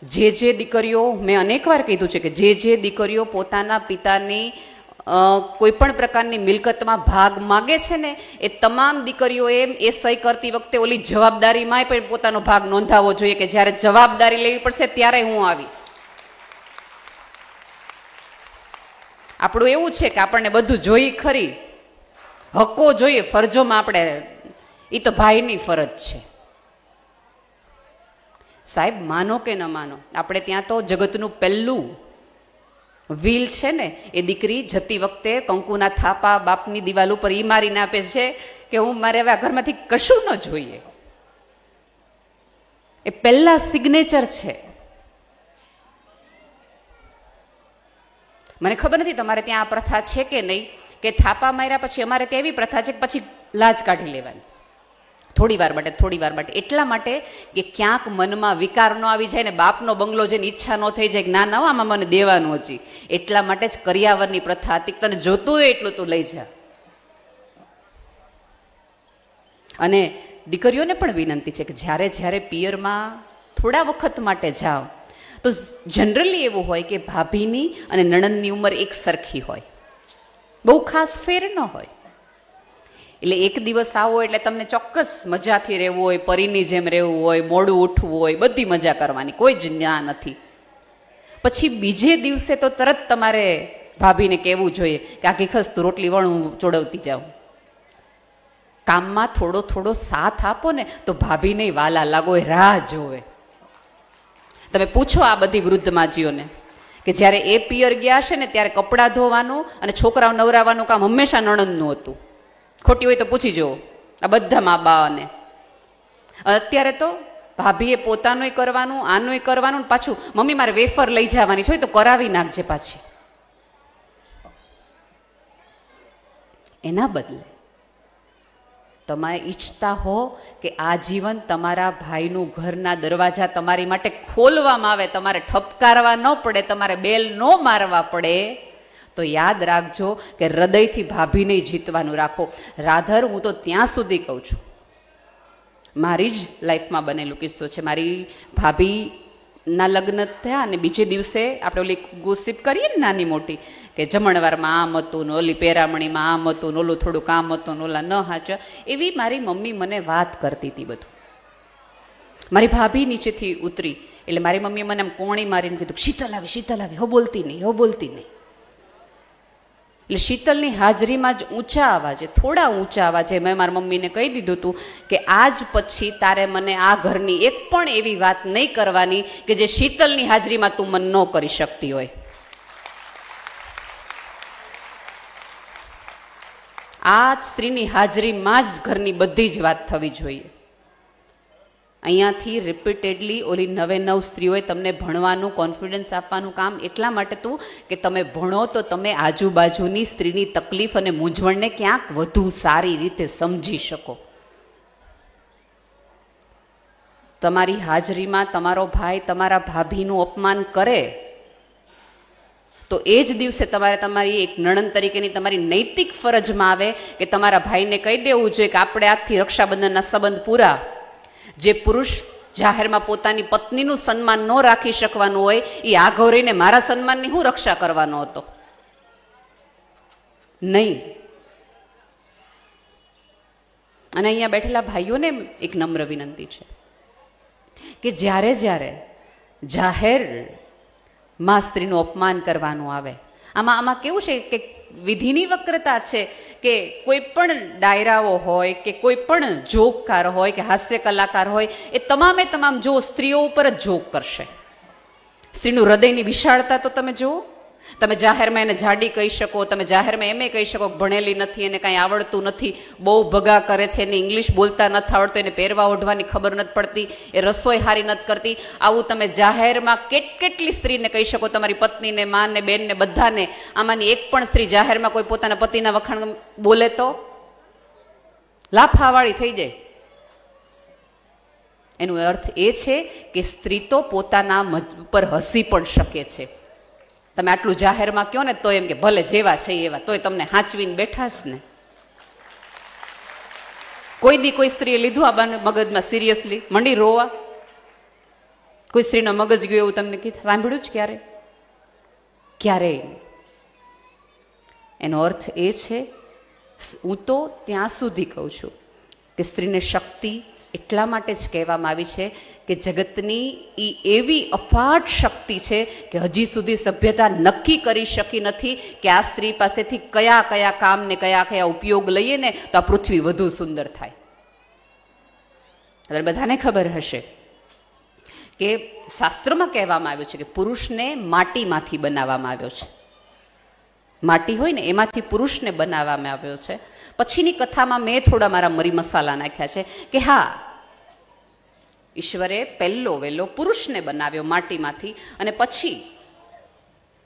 જે દીકરીઓ, મેં અનેકવાર કીધું છે કે જે દીકરીઓ પોતાના પિતાની કોઈ પણ પ્રકારની મિલકતમાં ભાગ માગે છે ને, એ તમામ દીકરીઓએ એ સહી કરતી વખતે ઓલી જવાબદારીમાં પણ પોતાનો ભાગ નોંધાવવો જોઈએ કે જ્યારે જવાબદારી લેવી પડશે ત્યારે હું આવીશ. આપણું એવું છે કે આપણને બધું જોઈ ખરી, હક્કો જોઈએ, ફરજોમાં આપણે, એ તો ભાઈની ફરજ છે. સાહેબ માનો કે ન માનો, આપણે ત્યાં તો જગતનું પહેલું વ્હીલ છે ને, એ દીકરી જતી વખતે કંકુના થાપા બાપની દિવાલ ઉપર ઈ મારીને આપે છે કે હું મારે હવે આ ઘરમાંથી કશું ન જોઈએ. એ પહેલા સિગ્નેચર છે. મને ખબર નથી તમારે ત્યાં આ પ્રથા છે કે નહીં, કે થાપા માર્યા પછી અમારે ત્યાં એવી પ્રથા છે કે પછી લાજ કાઢી લેવાની થોડી વાર માટે, એટલા માટે કે ક્યાંક મનમાં વિકાર ન આવી જાય ને બાપનો બંગલો જેની ઈચ્છા ન થઈ જાય કે ના ના આમાં મને દેવાનું હજી, એટલા માટે જ કરિયાવરની પ્રથા હતી. તને જોતું હોય એટલું તું લઈ જા. અને દીકરીઓને પણ વિનંતી છે કે જ્યારે જ્યારે પિયરમાં થોડા વખત માટે જાઓ તો જનરલી એવું હોય કે ભાભીની અને નણંદની ઉંમર એક સરખી હોય, બહુ ખાસ ફેર ન હોય. એટલે એક દિવસ આવો એટલે તમને ચોક્કસ મજાથી રહેવું હોય, પરીની જેમ રહેવું હોય, મોડું ઉઠવું હોય, બધી મજા કરવાની, કોઈ જ ના નથી. પછી બીજે દિવસે તો તરત તમારે ભાભીને કહેવું જોઈએ કે આખી ખસ તું રોટલી વણ હું ચોડવતી જાઉં. કામમાં થોડો સાથ આપો ને તો ભાભીને વાલા લાગો, એ રાહ જોવે. તમે પૂછો આ બધી વૃદ્ધ માજીઓને કે જ્યારે એ પિયર ગયા હશે ને ત્યારે કપડાં ધોવાનું અને છોકરાઓ નવરાવાનું કામ હંમેશા નણંદનું હતું. ખોટી હોય તો પૂછી જુઓ આ બધા મા બાને. અત્યારે તો ભાભીએ પોતાનું કરવાનું, આનું કરવાનું, પાછું મમ્મી મારે વેફર લઈ જવાની છે તો કરાવી નાખજે પાછી. એના બદલે તમે ઈચ્છતા હો કે આજીવન તમારા ભાઈનું ઘરના દરવાજા તમારી માટે ખોલવામાં આવે, તમારે ઠપકારવા ન પડે, તમારે બેલ ન મારવા પડે, તો યાદ રાખજો કે હૃદયથી ભાભીને જીતવાનું રાખો. રાધર, હું તો ત્યાં સુધી કહું છું, મારી જ લાઈફમાં બનેલું કિસ્સો છે. મારી ભાભીના લગ્ન થયા અને બીજે દિવસે આપણે ઓલી ગોસિપ કરીએ ને નાની મોટી, કે જમણવારમાં આમ હતું ને ઓલી પેરામણીમાં આમ હતું ને ઓલું થોડું કામ હતું ને ઓલા ન હાચવા, એવી મારી મમ્મી મને વાત કરતી હતી બધું. મારી ભાભી નીચેથી ઉતરી એટલે મારી મમ્મીએ મને આમ કોણી મારીને કીધું શીતલ આવી, હો બોલતી નહીં. એટલે શીતલની હાજરીમાં જ થોડા ઊંચા અવાજે મેં મારા મમ્મીને કહી દીધું હતું કે આજ પછી તારે મને આ ઘરની એક પણ એવી વાત નહીં કરવાની કે જે શીતલની હાજરીમાં તું મન ન કરી શકતી હોય. આ સ્ત્રીની હાજરીમાં જ ઘરની બધી જ વાત થવી જોઈએ. અહીંયાથી રિપીટેડલી ઓલી 99 સ્ત્રીઓએ તમને ભણવાનું, કોન્ફિડન્સ આપવાનું કામ એટલા માટે હતું કે તમે ભણો તો તમે આજુબાજુની સ્ત્રીની તકલીફ અને મૂંઝવણને ક્યાંક વધુ સારી રીતે સમજી શકો. તમારી હાજરીમાં તમારો ભાઈ તમારા ભાભીનું અપમાન કરે તો એ જ દિવસે તમારે તમારી એક નણંદ તરીકેની તમારી નૈતિક ફરજમાં આવે કે તમારા ભાઈને કહી દેવું જોઈએ કે આપણે આજથી રક્ષાબંધનના સંબંધ પૂરા. જે પુરુષ જાહેરમાં પોતાની પત્નીનું સન્માન ન રાખી શકવાનું હોય એ આગળ રહીને મારા સન્માનની હું રક્ષા કરવાનો હતો? નહીં. અને અહીંયા બેઠેલા ભાઈઓને એક નમ્ર વિનંતી છે કે જ્યારે જાહેરમાં સ્ત્રીનું અપમાન કરવાનું આવે, આમાં કેવું છે કે વિધિની વક્રતા છે કે કોઈ પણ ડાયરાઓ હોય કે કોઈ પણ જોકકાર હોય કે હાસ્ય કલાકાર હોય, એ તમામ જો સ્ત્રીઓ ઉપર જ જોક કરશે. સ્ત્રીનું હૃદયની વિશાળતા તો તમે જુઓ. તમે જાહેરમાં એને જાડી કહી શકો, તમે જાહેરમાં એમ કહી શકો કે ભણેલી નથી, એને કાંઈ આવડતું નથી, બહુ ભગા કરે છે, એને ઇંગ્લિશ બોલતા નથી આવડતું, એને પહેરવા ઓઢવાની ખબર નથી પડતી, એ રસોઈ હારી નથી કરતી. આવું તમે જાહેરમાં કેટલી સ્ત્રીને કહી શકો, તમારી પત્નીને, માને, બેનને, બધાને. આમાંની એક પણ સ્ત્રી જાહેરમાં કોઈ પોતાના પતિના વખાણ બોલે તો લાફાવાળી થઈ જાય. એનો અર્થ એ છે કે સ્ત્રી તો પોતાના ઉપર હસી પણ શકે છે. તમે આટલું જાહેરમાં કહો ને તો એમ કે ભલે જેવા છે એવા, તોય તમને હાંચવીને બેઠા જ ને. કોઈ સ્ત્રીએ લીધું આ મગજમાં સિરિયસલી મંડી રોવા? કોઈ સ્ત્રીનો મગજ ગયો એવું તમને સાંભળ્યું જ ક્યારેય નહીં. એનો અર્થ એ છે, હું તો ત્યાં સુધી કહું છું કે સ્ત્રીને શક્તિ એટલા માટે જ કહેવામાં આવી છે કે જગતની એ એવી અફાટ શક્તિ છે કે હજી સુધી સભ્યતા નક્કી કરી શકી નથી કે આ સ્ત્રી પાસેથી કયા કયા કામ ને કયા કયા ઉપયોગ લઈએ ને તો આ પૃથ્વી વધુ સુંદર થાય. એટલે બધાને ખબર હશે કે શાસ્ત્રમાં કહેવામાં આવ્યું છે કે પુરુષને માટીમાંથી બનાવવામાં આવ્યો છે. માટી હોય ને એમાંથી પુરુષને બનાવવામાં આવ્યો છે. પછીની કથામાં મેં થોડા મારા મરી મસાલા નાખ્યા છે કે હા, ઈશ્વરે પહેલો વહેલો પુરુષને બનાવ્યો માટીમાંથી, અને પછી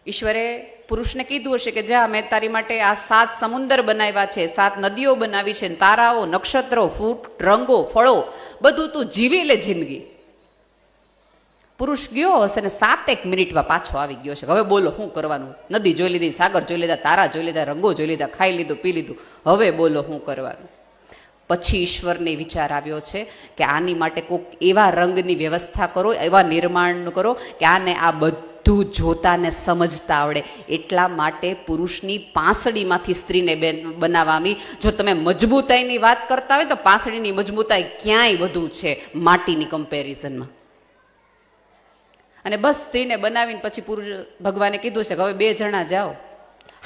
ઈશ્વરે પુરુષને કીધું હશે કે જા, મેં તારી માટે આ 7 સમુદ્ર બનાવ્યા છે, 7 નદીઓ બનાવી છે, તારાઓ, નક્ષત્રો, ફૂટ, રંગો, ફળો, બધું તું જીવી લે જિંદગી. પુરુષ ગયો હશે ને 7 મિનિટમાં પાછો આવી ગયો છે. હવે બોલો શું કરવાનું? નદી જોઈ લીધી, સાગર જોઈ લીધા, તારા જોઈ લીધા, રંગો જોઈ લીધા, ખાઈ લીધું, પી લીધું, હવે બોલો શું કરવાનું? પછી ઈશ્વરને વિચાર આવ્યો છે કે આની માટે કોઈક એવા રંગની વ્યવસ્થા કરો, એવા નિર્માણ કરો કે આને આ બધું જોતા ને સમજતા આવડે. એટલા માટે પુરુષની પાંસળીમાંથી સ્ત્રીને બનાવવાની. જો તમે મજબૂતાઈની વાત કરતા હોય તો પાંસળીની મજબૂતાઈ ક્યાંય વધુ છે માટીની કમ્પેરિઝનમાં. અને બસ સ્ત્રીને બનાવીને પછી પુરુષ, ભગવાને કીધું છે કે હવે 2 જણા જાઓ.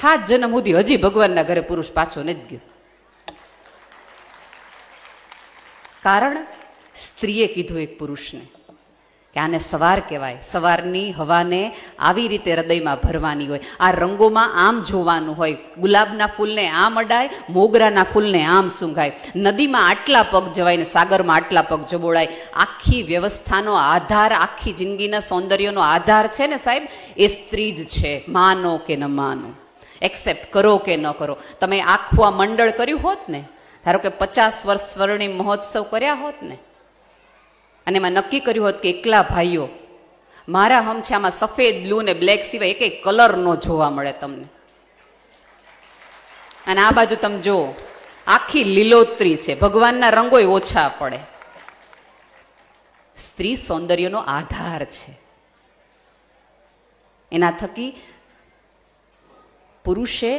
7 જન્મ સુધી હજી ભગવાનના ઘરે પુરુષ પાછો નથી ગયો. કારણ સ્ત્રીએ કીધું એક પુરુષને કે આને સવાર કહેવાય. સવારની હવાને આવી રીતે હૃદયમાં ભરવાની હોય. આ રંગોમાં આમ જોવાનું હોય. ગુલાબના ફૂલને આમ અડાય, મોગરાના ફૂલને આમ સૂંઘાય. નદીમાં આટલા પગ જવાય ને સાગરમાં આટલા પગ જબોળાય. આખી વ્યવસ્થાનો આધાર, આખી જિંદગીના સૌંદર્યનો આધાર છે ને સાહેબ, એ સ્ત્રી જ છે. માનો કે ન માનો, એક્સેપ્ટ કરો કે ન કરો. તમે આખું આ મંડળ કર્યું હોત ને, ધારો કે 50 વર્ષ સ્વર્ણિમ મહોત્સવ કર્યા હોત ને, અને એમાં નક્કી કર્યું હોત કે એકલા ભાઈઓ મારા હમ છે, આમાં સફેદ, બ્લુ ને બ્લેક સિવાય એક કલર નો જોવા મળે તમને, અને આ બાજુ તમે જો આખી લીલોતરી છે, ભગવાનના રંગોય ઓછા પડે. સ્ત્રી સૌંદર્યનો આધાર છે. એના થકી પુરુષે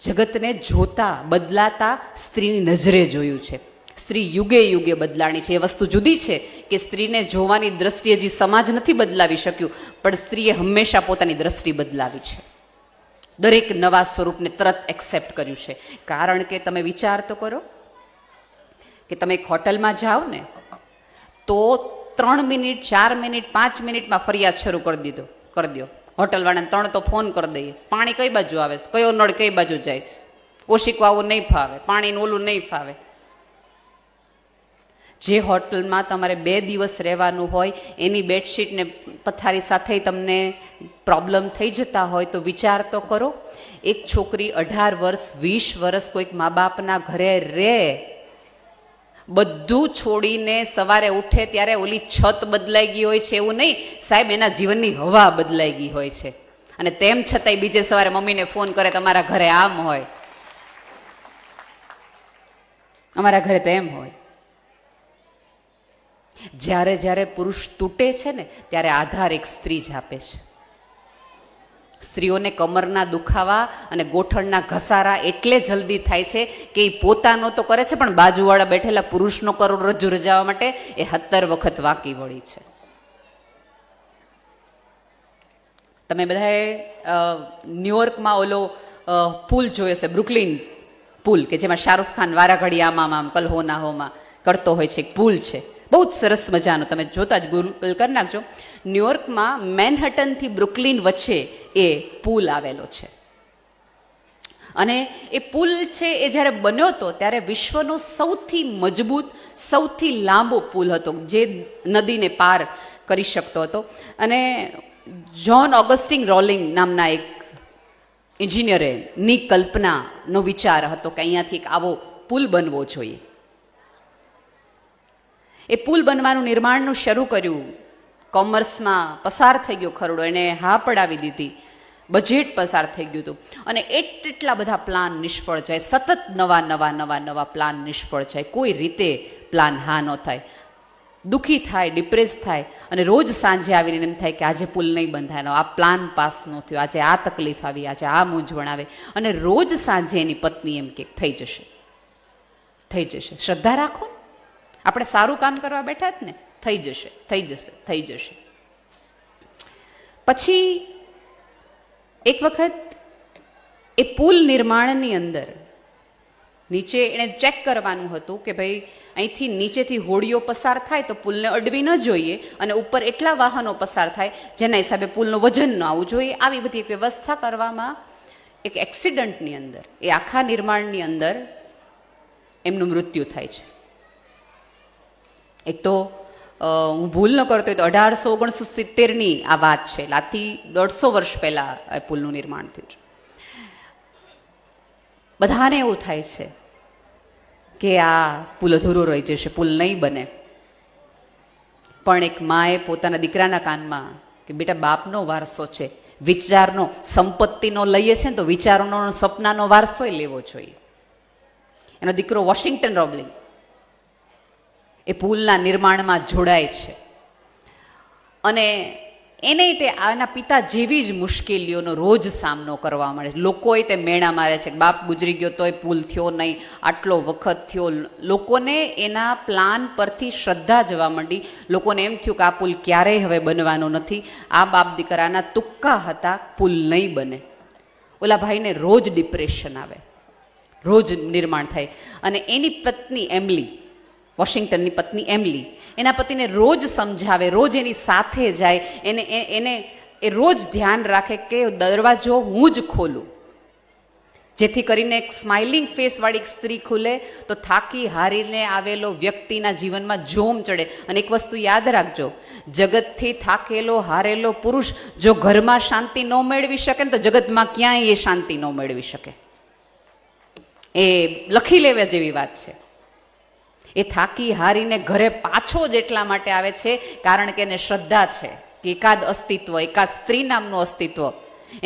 જગતને જોતા, બદલાતા સ્ત્રીની નજરે જોયું છે. સ્ત્રી યુગે યુગે બદલાણી છે. એ વસ્તુ જુદી છે કે સ્ત્રીને જોવાની દ્રષ્ટિ હજી સમાજ નથી બદલાવી શક્યું, પણ સ્ત્રીએ હંમેશા પોતાની દ્રષ્ટિ બદલાવી છે. દરેક નવા સ્વરૂપને તરત એક્સેપ્ટ કર્યું છે. કારણ કે તમે વિચાર તો કરો કે તમે એક હોટલમાં જાઓ ને તો 3 મિનિટ, 4 મિનિટ, 5 મિનિટમાં ફરિયાદ શરૂ કરી દો. હોટલવાળાને 3 તો ફોન કરી દઈએ. પાણી કઈ બાજુ આવે છે, કયો નળ કઈ બાજુ જાય છે, ઓશિકો આવું નહીં ફાવે, પાણીનું ઓલું નહીં ફાવે. જે હોટલમાં તમારે 2 દિવસ રહેવાનું હોય એની બેડશીટ ને પથારી સાથે તમને પ્રોબ્લેમ થઈ જતા હોય તો વિચાર તો કરો. એક છોકરી 18 વર્ષ, 20 વર્ષ કોઈક મા બાપના ઘરે રહે, બધું છોડીને સવારે ઉઠે ત્યારે ઓલી છત બદલાઈ ગઈ હોય છે એવું નહીં સાહેબ, એના જીવનની હવા બદલાઈ ગઈ હોય છે. અને તેમ છતાંય બીજે સવારે મમ્મીને ફોન કરે તમારા ઘરે આમ હોય, અમારા ઘરે તો એમ હોય. જ્યારે જ્યારે પુરુષ તૂટે છે ને ત્યારે આધાર એક સ્ત્રી જ આપે છે. સ્ત્રીઓને કમરના દુખાવા અને ગોઠણના ઘસારા એટલે જલ્દી થાય છે કે એ પોતાનો તો કરે છે, પણ બાજુવાળા બેઠેલા પુરુષનો કરોડરજ્જુ રજાવવા માટે એ 17 વખત વાંકી વળી છે. તમે બધાએ ન્યુયોર્કમાં ઓલો પુલ જોયો છે, બ્રુકલિન પુલ, કે જેમાં શાહરૂખ ખાન વારા ઘડી આમ કલહો ના હોમાં કરતો હોય છે. એક પુલ છે, બહુ જ સરસ મજાનો, તમે જોતા જ ગૂગલ કરી નાખજો. ન્યુયોર્કમાં મેનહટનથી બ્રુકલિન વચ્ચે એ પુલ આવેલો છે. અને એ પુલ છે એ જ્યારે બન્યો હતો ત્યારે વિશ્વનો સૌથી મજબૂત, સૌથી લાંબો પુલ હતો જે નદીને પાર કરી શકતો હતો. અને જ્હોન ઓગસ્ટિન રોલિંગ નામના એક એન્જિનિયરની કલ્પનાનો વિચાર હતો કે અહીંયાથી એક આવો પુલ બનવો જોઈએ. એ પુલ બનવાનું નિર્માણનું શરૂ કર્યું. કોમર્સમાં પસાર થઈ ગયો ખરડો, એને હા પડાવી દીધી, બજેટ પસાર થઈ ગયું હતું. અને એટલા બધા પ્લાન નિષ્ફળ જાય, સતત નવા પ્લાન નિષ્ફળ જાય, કોઈ રીતે પ્લાન હા ન થાય. દુઃખી થાય, ડિપ્રેસ થાય અને રોજ સાંજે આવીને એમ થાય કે આજે પુલ નહીં બંધાય, આ પ્લાન પાસ ન થયો, આજે આ તકલીફ આવી, આજે આ મૂંઝવણ આવે. અને રોજ સાંજે એની પત્ની એમ કે થઈ જશે, થઈ જશે. શ્રદ્ધા રાખો, આપણે સારું કામ કરવા બેઠા જ ને, થઈ જશે, થઈ જશે, થઈ જશે. પછી એક વખત એ પુલ નિર્માણની અંદર નીચે એણે ચેક કરવાનું હતું કે ભાઈ અહીંથી નીચેથી હોડીઓ પસાર થાય તો પુલને અડવી ન જોઈએ અને ઉપર એટલા વાહનો પસાર થાય જેના હિસાબે પુલનું વજન ન આવવું જોઈએ. આવી બધી એક વ્યવસ્થા કરવામાં એક એક્સિડન્ટની અંદર, એ આખા નિર્માણની અંદર એમનું મૃત્યુ થાય છે. એક તો હું ભૂલ ન કરતો હોય તો 1869ની આ વાત છે, આથી 150 વર્ષ પહેલાં આ પુલનું નિર્માણ થયું છે. બધાને એવું થાય છે કે આ પુલ અધૂરો રહી જશે, પુલ નહીં બને. પણ એક માએ પોતાના દીકરાના કાનમાં કે બેટા બાપનો વારસો છે, વિચારનો, સંપત્તિનો લઈએ છે ને તો વિચારોનો, સપનાનો વારસોય લેવો જોઈએ. એનો દીકરો વોશિંગ્ટન રોબલિંગ એ પુલના નિર્માણમાં જોડાય છે અને એને તે આના પિતા જેવી જ મુશ્કેલીઓનો રોજ સામનો કરવા મળે છે. લોકોએ તે મેણા મારે છે કે બાપ ગુજરી ગયો તોય પુલ થયો નહીં, આટલો વખત થયો. લોકોને એના પ્લાન પરથી શ્રદ્ધા જવા માંડી. લોકોને એમ થયું કે આ પુલ ક્યારેય હવે બનવાનો નથી. આ બાપ દીકરાના તુક્કા હતા, પુલ નહીં બને. ઓલા ભાઈને રોજ ડિપ્રેશન આવે, રોજ નિર્માણ થાય. અને એની પત્ની એમલી, વોશિંગ્ટનની પત્ની એમલી, એના પતિને રોજ સમજાવે, રોજ એની સાથે જાય, એને એ રોજ ધ્યાન રાખે કે દરવાજો હું જ ખોલું, જેથી કરીને એક સ્માઇલિંગ ફેસવાળી એક સ્ત્રી ખુલે તો થાકી હારીને આવેલો વ્યક્તિના જીવનમાં જોમ ચડે. અને એક વસ્તુ યાદ રાખજો, જગતથી થાકેલો હારેલો પુરુષ જો ઘરમાં શાંતિ ન મેળવી શકે ને તો જગતમાં ક્યાંય એ શાંતિ ન મેળવી શકે. એ લખી લેવા જેવી વાત છે. એ થાકી હારીને ઘરે પાછો જ એટલા માટે આવે છે કારણ કે એને શ્રદ્ધા છે કે એકાદ અસ્તિત્વ, એકાદ સ્ત્રી નામનું અસ્તિત્વ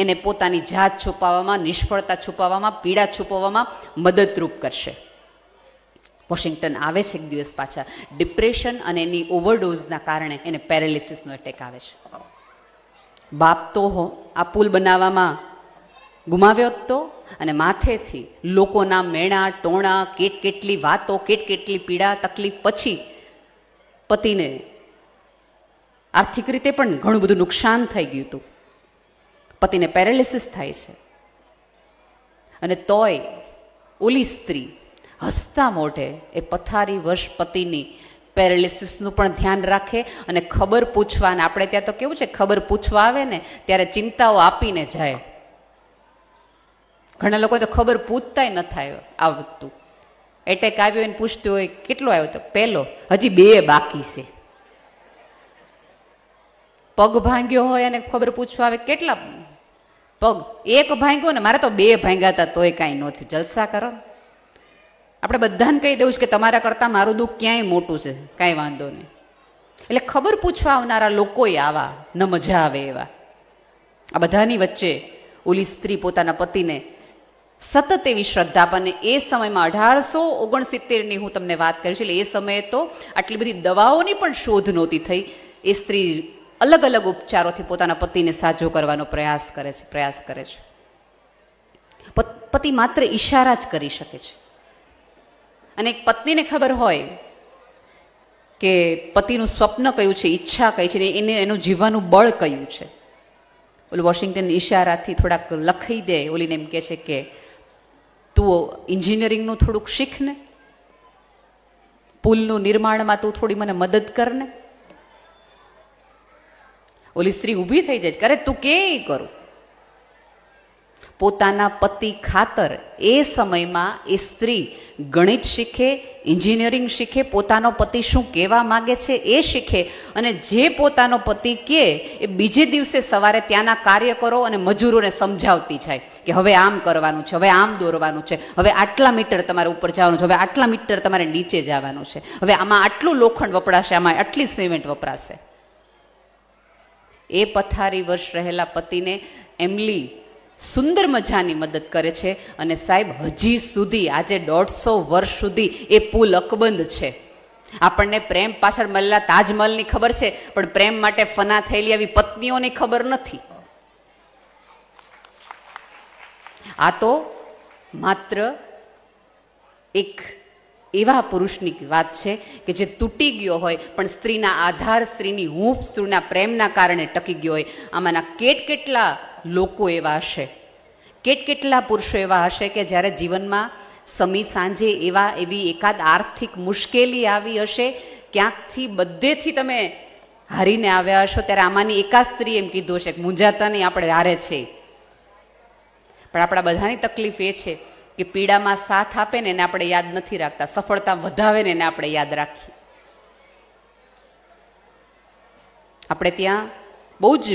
એને પોતાની જાત છુપાવવામાં, નિષ્ફળતા છુપાવવામાં, પીડા છુપાવવામાં મદદરૂપ કરશે. વોશિંગ્ટન આવે છે એક દિવસ પાછા, ડિપ્રેશન અને એની ઓવરડોઝના કારણે એને પેરાલિસિસનો એટેક આવે છે. બાપ તો આ પુલ બનાવવામાં ગુમાવ્યો તો, અને માથેથી લોકોના મેણા ટોણા, કેટલી વાતો, કેટલી પીડા તકલીફ પછી પતિને આર્થિક રીતે પણ ઘણું બધું નુકસાન થઈ ગયું હતું. પતિને પેરાલિસિસ થાય છે અને તોય ઓલી સ્ત્રી હસતા મોઢે એ પથારી વશ પતિની પેરાલિસિસનું પણ ધ્યાન રાખે અને ખબર પૂછવા, અને આપણે ત્યાં તો કેવું છે, ખબર પૂછવા આવે ને ત્યારે ચિંતાઓ આપીને જાય. ઘણા લોકો તો ખબર પૂછતાય ન થાય આવતું. એટેક આવ્યો એને પૂછતું હોય કેટલો આવ્યો તો પહેલો, હજી 2 બાકી છે. પગ ભાંગ્યો હોય અને ખબર પૂછવા આવે કેટલા પગ, 1 ભાંગ્યો ને, મારે તો 2 ભાંગ્યા હતા તોય કાંઈ નહોતું. જલસા કરો. આપણે બધાને કહી દઉં કે તમારા કરતાં મારું દુઃખ ક્યાંય મોટું છે, કાંઈ વાંધો નહીં. એટલે ખબર પૂછવા આવનારા લોકોય આવા ન મજા આવે એવા. આ બધાની વચ્ચે ઓલી સ્ત્રી પોતાના પતિને સતત એવી શ્રદ્ધા, પણ એ સમયમાં 1869ની હું તમને વાત કરી છું, એટલે એ સમયે તો આટલી બધી દવાઓની પણ શોધ નહોતી થઈ. એ સ્ત્રી અલગ અલગ ઉપચારોથી પોતાના પતિને સાજો કરવાનો પ્રયાસ કરે છે. પતિ માત્ર ઈશારા જ કરી શકે છે. અને એક પત્નીને ખબર હોય કે પતિનું સ્વપ્ન કયું છે, ઈચ્છા કઈ છે, એનું જીવવાનું બળ કયું છે. ઓલું વોશિંગ્ટન ઈશારાથી થોડાક લખી દે, ઓલીને એમ કહે છે કે તું એન્જિનિયરિંગનું થોડુંક શીખ ને, પુલનું નિર્માણમાં તું થોડી મને મદદ કર ને. ઓલી સ્ત્રી ઊભી થઈ જાય છે, અરે તું કે કરું. પોતાના પતિ ખાતર એ સમયમાં એ સ્ત્રી ગણિત શીખે, એન્જિનિયરિંગ શીખે, પોતાનો પતિ શું કહેવા માગે છે એ શીખે, અને જે પોતાનો પતિ કહે એ બીજે દિવસે સવારે ત્યાંના કાર્યકરો અને મજૂરોને સમજાવતી જાય કે હવે આમ કરવાનું છે, હવે આમ દોરવાનું છે, હવે આટલા મીટર તમારે ઉપર જવાનું છે, હવે આટલા મીટર તમારે નીચે જવાનું છે, હવે આમાં આટલું લોખંડ વપરાશે, આમાં આટલી સિમેન્ટ વપરાશે. એ પથારી વર્ષ રહેલા પતિને એમલી સુંદર મજાની મદદ કરે છે. અને સાહેબ હજી સુધી આજે 150 વર્ષ સુધી એ પુલ અકબંધ છે. આપણને પ્રેમ પાછળ મળેલા તાજમહલની ખબર છે, પણ પ્રેમ માટે ફના થયેલી આવી પત્નીઓની ખબર નથી. આ તો માત્ર એક એવા પુરુષની વાત છે કે જે તૂટી ગયો હોય, પણ સ્ત્રીના આધાર, સ્ત્રીની હૂંફ, સ્ત્રીના પ્રેમના કારણે ટકી ગયો હોય. આમાંના કેટલા લોકો એવા હશે, કેટલા પુરુષો એવા હશે કે જ્યારે જીવનમાં સમી સાંજે એવી એકાદ આર્થિક મુશ્કેલી આવી હશે, ક્યાંકથી બધેથી તમે હારીને આવ્યા હશો, ત્યારે આમાંની એકાદ સ્ત્રી એમ કીધું હશે કે મૂંઝાતા નહીં, આપણે હારે છે. પણ આપણા બધાની તકલીફ એ છે કે પીડામાં સાથ આપે ને એને આપણે યાદ નથી રાખતા, સફળતા વધાવે ને એને આપણે યાદ રાખીએ. આપણે ત્યાં બહુ જ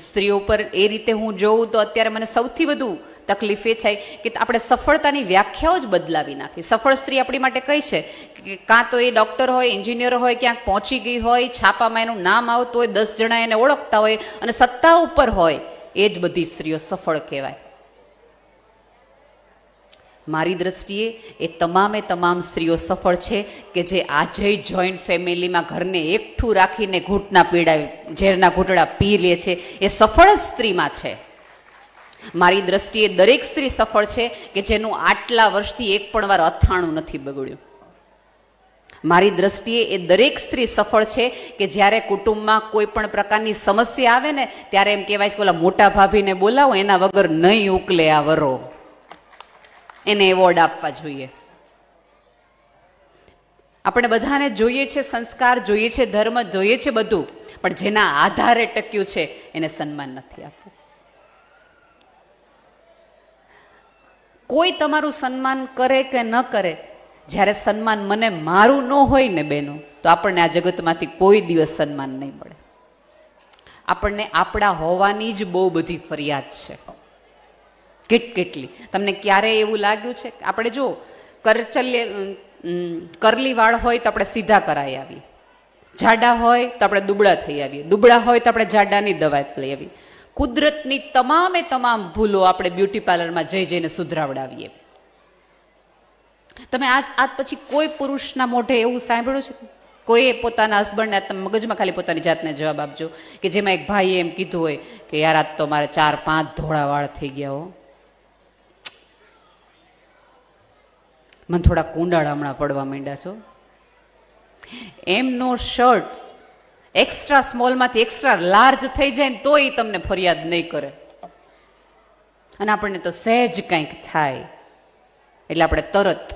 સ્ત્રીઓ પર એ રીતે હું જોઉં તો અત્યારે મને સૌથી વધુ તકલીફ એ થાય કે આપણે સફળતાની વ્યાખ્યાઓ જ બદલાવી નાખી. સફળ સ્ત્રી આપણી માટે કઈ છે કે કાં તો એ ડૉક્ટર હોય, એન્જિનિયર હોય, ક્યાંક પહોંચી ગઈ હોય, છાપામાં એનું નામ આવતું હોય, 10 જણા એને ઓળખતા હોય અને સત્તા ઉપર હોય, એ જ બધી સ્ત્રીઓ સફળ કહેવાય. મારી દ્રષ્ટિએ એ તમામ સ્ત્રીઓ સફળ છે કે જે આજે જોઈન્ટ ફેમિલીમાં ઘરને એકઠું રાખીને ઘૂંટના પીડા, ઝેરના ઘૂંટડા પી લે છે, એ સફળ સ્ત્રીમાં છે. મારી દ્રષ્ટિએ દરેક સ્ત્રી સફળ છે કે જેનું આટલા વર્ષથી એક પણ વાર અથાણું નથી બગડ્યું. મારી દ્રષ્ટિએ એ દરેક સ્ત્રી સફળ છે કે જ્યારે કુટુંબમાં કોઈ પણ પ્રકારની સમસ્યા આવે ને ત્યારે એમ કહેવાય છે કે ઓલા મોટા ભાભીને બોલાવો, એના વગર નહીં ઉકલે આ વરો, એને એવોર્ડ આપવા જોઈએ. આપણે બધાને જોઈએ છે સંસ્કાર, જોઈએ છે ધર્મ, જોઈએ છે બધું, પણ જેના આધારે ટક્યું છે એને સન્માન નથી આપવું. કોઈ તમારું સન્માન કરે કે ન કરે, જ્યારે સન્માન મને મારું ન હોય ને બેનો, તો આપણને આ જગતમાંથી કોઈ દિવસ સન્માન નહીં મળે. આપણને આપણા હોવાની જ બહુ બધી ફરિયાદ છે. કેટલી તમને ક્યારે એવું લાગ્યું છે? આપણે જો કરલી વાળ હોય તો આપણે સીધા કરાવી આવીએ, જાડા હોય તો આપણે દુબળા થઈ આવીએ, દુબળા હોય તો આપણે જાડાની દવા લઈ આવીએ. કુદરતની તમામ ભૂલો આપણે બ્યુટી પાર્લરમાં જઈને સુધરાવડાવીએ. તમે આજ પછી કોઈ પુરુષના મોઢે એવું સાંભળ્યું છે? કોઈ પોતાના હસબન્ડને, તમે મગજમાં ખાલી પોતાની જાતને જવાબ આપજો કે જેમાં એક ભાઈએ એમ કીધું હોય કે યાર આજ તો મારે 4-5 ધોળા વાળ થઈ ગયા હો, મને થોડા કુંડાળા હમણાં પડવા માંડ્યા છો. એમનો શર્ટ એક્સ્ટ્રા સ્મોલમાંથી એક્સ્ટ્રા લાર્જ થઈ જાય ને તોય તમને ફરિયાદ નહીં કરે, અને આપણને તો સહેજ કંઈક થાય એટલે આપણે તરત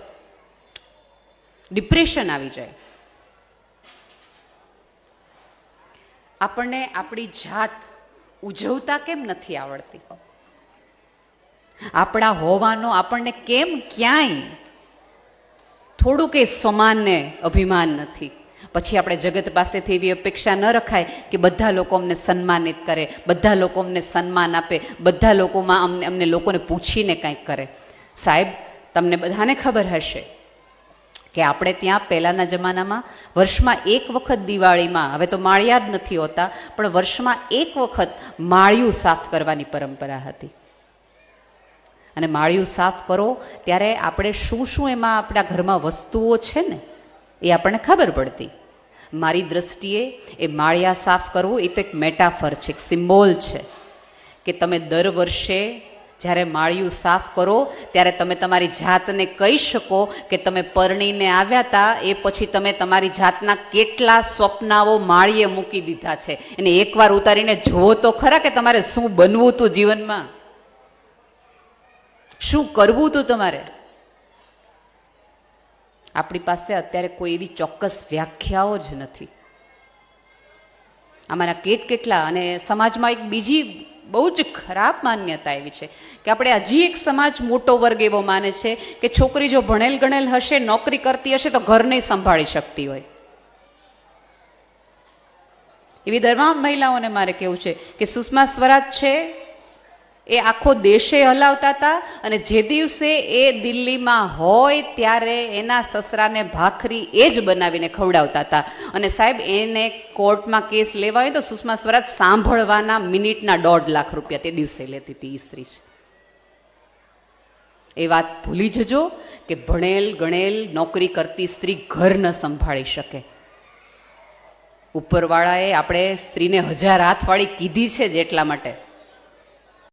ડિપ્રેશન આવી જાય. આપણને આપણી જાત ઉજવતા કેમ નથી આવડતી? આપણા હોવાનો આપણને કેમ ક્યાંય થોડુંક એ સ્વમાનને અભિમાન નથી? પછી આપણે જગત પાસેથી એવી અપેક્ષા ન રખાય કે બધા લોકો અમને સન્માનિત કરે, બધા લોકો અમને સન્માન આપે, બધા લોકોમાં અમને લોકોને પૂછીને કંઈક કરે. સાહેબ, તમને બધાને ખબર હશે કે આપણે ત્યાં પહેલાંના જમાનામાં વર્ષમાં એક વખત દિવાળીમાં, હવે તો માળિયા જ નથી હોતા, પણ વર્ષમાં એક વખત માળિયું સાફ કરવાની પરંપરા હતી. અને માળિયું સાફ કરો ત્યારે આપણે શું એમાં આપણા ઘરમાં વસ્તુઓ છે ને એ આપણને ખબર પડતી. મારી દ્રષ્ટિએ એ માળિયા સાફ કરવું એ તો એક મેટાફર છે, એક સિમ્બોલ છે કે તમે દર વર્ષે જ્યારે માળિયું સાફ કરો ત્યારે તમે તમારી જાતને કહી શકો કે તમે પરણીને આવ્યા હતા એ પછી તમે તમારી જાતના કેટલા સ્વપ્નાઓ માળીએ મૂકી દીધા છે. એને એકવાર ઉતારીને જુઓ તો ખરા કે તમારે શું બનવું હતું જીવનમાં, શું કરવું હતું તમારે. આપણી પાસે અત્યારે કોઈ એવી ચોક્કસ વ્યાખ્યાઓ જ નથી. આમાંના કેટલા, અને સમાજમાં એક બીજી બહુ જ ખરાબ માન્યતા એવી છે કે આપણે હજી એક સમાજ મોટો વર્ગ એવો માને છે કે છોકરી જો ભણેલ ગણેલ હશે, નોકરી કરતી હશે તો ઘર નહીં સંભાળી શકતી હોય. એવી તમામ મહિલાઓને મારે કહેવું છે કે સુષ્મા સ્વરાજ છે એ આખો દેશે હલાવતા હતા, અને જે દિવસે એ દિલ્હીમાં હોય ત્યારે એના સસરાને ભાખરી એ જ બનાવીને ખવડાવતા હતા. અને સાહેબ, એને કોર્ટમાં કેસ લેવા હોય તો સુષ્મા સ્વરાજ સાંભળવાના મિનિટના 1.5 લાખ રૂપિયા તે દિવસે લેતી હતી. એ સ્ત્રી છે. એ વાત ભૂલી જજો કે ભણેલ ગણેલ નોકરી કરતી સ્ત્રી ઘર ન સંભાળી શકે. ઉપરવાળાએ આપણે સ્ત્રીને 1000 હાથવાળી કીધી છે જ એટલા માટે.